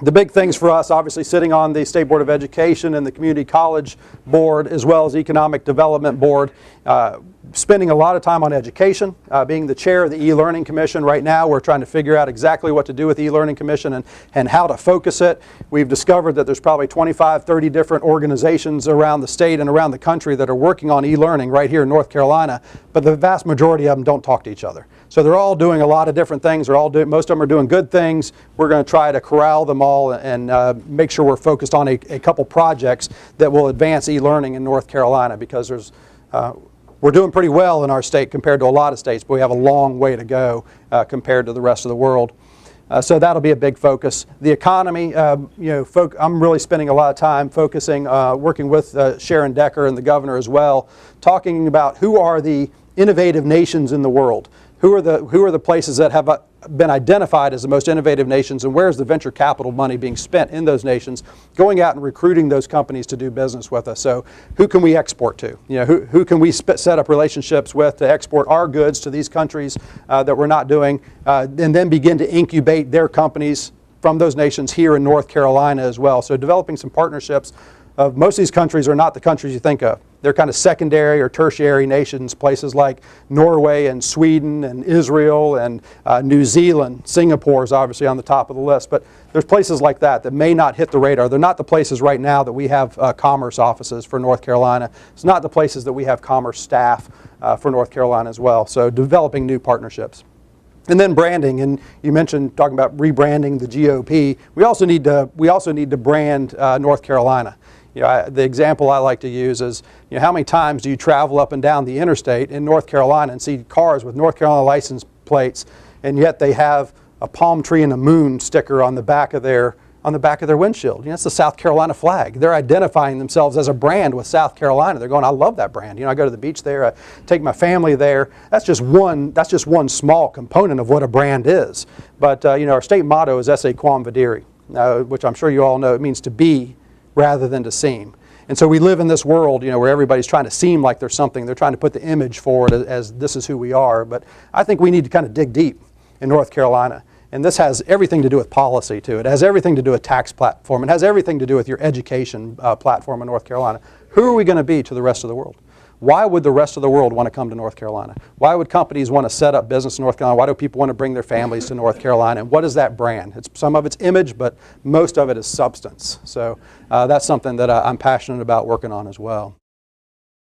The big things for us, obviously sitting on the State Board of Education and the Community College Board, as well as Economic Development Board, spending a lot of time on education, being the chair of the E-Learning Commission. Right now we're trying to figure out exactly what to do with the E-Learning Commission and how to focus it. We've discovered that there's probably 25, 30 different organizations around the state and around the country that are working on e-learning right here in North Carolina, but the vast majority of them don't talk to each other. So they're all doing a lot of different things. Most of them are doing good things. We're going to try to corral them all and make sure we're focused on a couple projects that will advance e-learning in North Carolina, because we're doing pretty well in our state compared to a lot of states, but we have a long way to go compared to the rest of the world. So that'll be a big focus. The economy, I'm really spending a lot of time focusing, working with Sharon Decker and the governor as well, talking about who are the innovative nations in the world. Who are the places that have been identified as the most innovative nations, and where's the venture capital money being spent in those nations, going out and recruiting those companies to do business with us. So who can we export to? Who can we set up relationships with to export our goods to these countries that we're not doing, and then begin to incubate their companies from those nations here in North Carolina as well. So developing some partnerships. Most of these countries are not the countries you think of. They're kind of secondary or tertiary nations, places like Norway and Sweden and Israel and New Zealand. Singapore is obviously on the top of the list, but there's places like that that may not hit the radar. They're not the places right now that we have commerce offices for North Carolina. It's not the places that we have commerce staff for North Carolina as well. So developing new partnerships. And then branding, and you mentioned talking about rebranding the GOP. We also need to brand North Carolina. The example I like to use is, how many times do you travel up and down the interstate in North Carolina and see cars with North Carolina license plates, and yet they have a palm tree and a moon sticker on the back of their windshield? It's the South Carolina flag. They're identifying themselves as a brand with South Carolina. They're going, I love that brand. I go to the beach there, I take my family there. That's just one small component of what a brand is. But our state motto is Esse Quam Videri, which I'm sure you all know. It means to be rather than to seem. And so we live in this world, where everybody's trying to seem like there's something. They're trying to put the image forward as this is who we are. But I think we need to kind of dig deep in North Carolina. And this has everything to do with policy, too. It has everything to do with tax platform. It has everything to do with your education platform in North Carolina. Who are we going to be to the rest of the world? Why would the rest of the world want to come to North Carolina? Why would companies want to set up business in North Carolina? Why do people want to bring their families to North Carolina? And what is that brand? Some of it's image, but most of it is substance. So that's something that I'm passionate about working on as well.